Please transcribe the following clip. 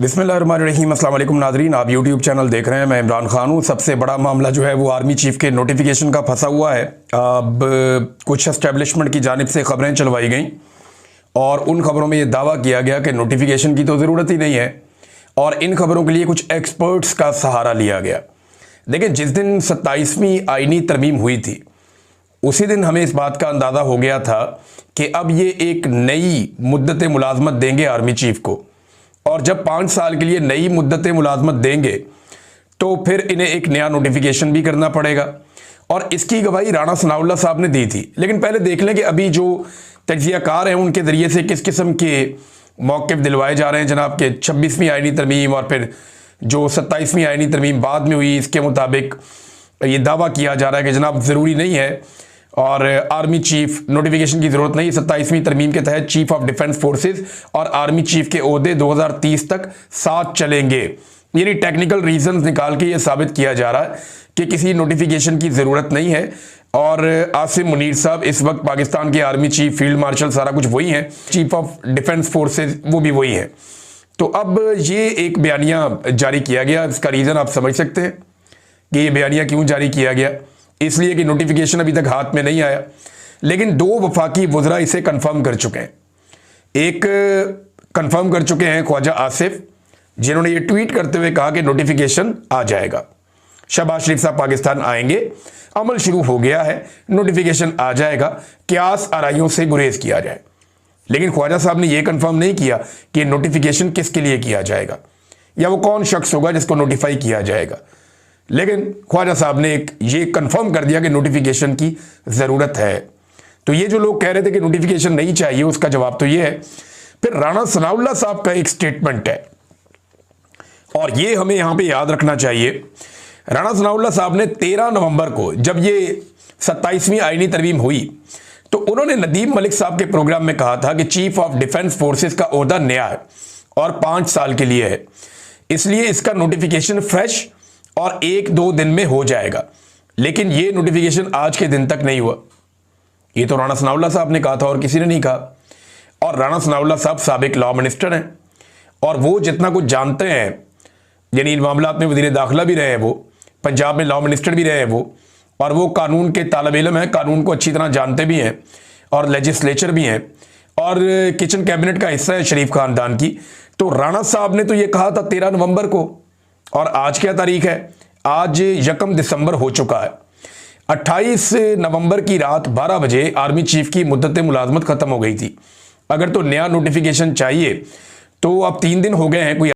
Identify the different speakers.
Speaker 1: बिस्मिल्लाहिर्रहमानिर्रहीम। अस्सलाम वालेकुम नाज़रीन, आप यूट्यूब चैनल देख रहे हैं। मैं इमरान खान हूँ। सबसे बड़ा मामला जो है वो आर्मी चीफ़ के नोटिफिकेशन का फंसा हुआ है। अब कुछ एस्टेब्लिशमेंट की जानिब से ख़बरें चलवाई गई और उन खबरों में ये दावा किया गया कि नोटिफिकेशन की तो ज़रूरत ही नहीं है और इन खबरों के लिए कुछ एक्सपर्ट्स का सहारा लिया गया। देखिए, जिस दिन 27वीं आइनी तरमीम हुई थी उसी दिन हमें इस बात का अंदाज़ा हो गया था कि अब ये एक नई मुद्दत मुलाजमत देंगे आर्मी चीफ़ को, और जब 5 साल के लिए नई मुद्दत मुलाजमत देंगे तो फिर इन्हें एक नया नोटिफिकेशन भी करना पड़ेगा। और इसकी गवाही राणा सनाउल्लाह साहब ने दी थी। लेकिन पहले देख लें कि अभी जो तज्ज़ियाकार हैं उनके ज़रिए से किस किस्म के मौक़िफ़ दिलवाए जा रहे हैं जनाब के 26वीं आइनी तरमीम और फिर जो 27वीं आइनी तरमीम बाद में हुई, इसके मुताबिक ये दावा किया जा रहा है कि जनाब ज़रूरी नहीं है और आर्मी चीफ नोटिफिकेशन की ज़रूरत नहीं। 27वीं तरमीम के तहत चीफ ऑफ डिफेंस फोर्सेस और आर्मी चीफ के ओहदे 2030 तक साथ चलेंगे। यानी टेक्निकल रीजंस निकाल के ये साबित किया जा रहा है कि किसी नोटिफिकेशन की ज़रूरत नहीं है। और आसिम मुनीर साहब इस वक्त पाकिस्तान के आर्मी चीफ, फील्ड मार्शल, सारा कुछ वही हैं, चीफ ऑफ डिफेंस फोर्सेज वो भी वही हैं। तो अब ये एक बयानिया जारी किया गया। इसका रीज़न आप समझ सकते हैं कि ये बयानिया क्यों जारी किया गया। इसलिए कि नोटिफिकेशन अभी तक हाथ में नहीं आया, लेकिन 2 वफाकी वज़रा इसे कंफर्म कर चुके हैं। एक कंफर्म कर चुके हैं ख्वाजा आसिफ, जिन्होंने ये ट्वीट करते हुए कहा कि नोटिफिकेशन आ जाएगा, शहबाज शरीफ साहब पाकिस्तान आएंगे, अमल शुरू हो गया है, नोटिफिकेशन आ जाएगा, क्यास आराइयों से गुरेज किया जाए। लेकिन ख्वाजा साहब ने यह कंफर्म नहीं किया कि नोटिफिकेशन किसके लिए किया जाएगा या वो कौन शख्स होगा जिसको नोटिफाई किया जाएगा। लेकिन ख्वाजा साहब ने ये कंफर्म कर दिया कि नोटिफिकेशन की ज़रूरत है। तो ये जो लोग कह रहे थे कि नोटिफिकेशन नहीं चाहिए, उसका जवाब तो ये है। फिर राणा सनाउल्लाह साहब का एक स्टेटमेंट है और ये हमें यहाँ पे याद रखना चाहिए। राणा सनाउल्लाह साहब ने 13 नवंबर को, जब ये 27वीं आइनी तरमीम हुई, तो उन्होंने नदीम मलिक साहब के प्रोग्राम में कहा था कि चीफ ऑफ डिफेंस फोर्सेस का ओहदा नया है और 5 साल के लिए है, इसलिए इसका नोटिफिकेशन फ्रेश और 1-2 दिन में हो जाएगा। लेकिन ये नोटिफिकेशन आज के दिन तक नहीं हुआ। ये तो राणा सनाउल्लाह साहब ने कहा था और किसी ने नहीं कहा। और राणा सनाउल्लाह साहब साबिक लॉ मिनिस्टर हैं और वो जितना कुछ जानते हैं, यानी इन मामलात में वज़ीर दाखिला भी रहे हैं, वो पंजाब में लॉ मिनिस्टर भी रहे हैं वो, और वो कानून के तालिब इल्म हैं, कानून को अच्छी तरह जानते भी हैं और लेजिस्लेचर भी हैं और किचन कैबिनेट का हिस्सा है शरीफ खानदान की। तो राणा साहब ने तो ये कहा था 13 नवंबर को, और आज क्या तारीख है? आज 1 दिसंबर हो चुका है। 28 नवंबर की रात 12 बजे आर्मी चीफ की मुद्दत मुलाजमत ख़त्म हो गई थी। अगर तो नया नोटिफिकेशन चाहिए तो अब 3 दिन हो गए हैं, कोई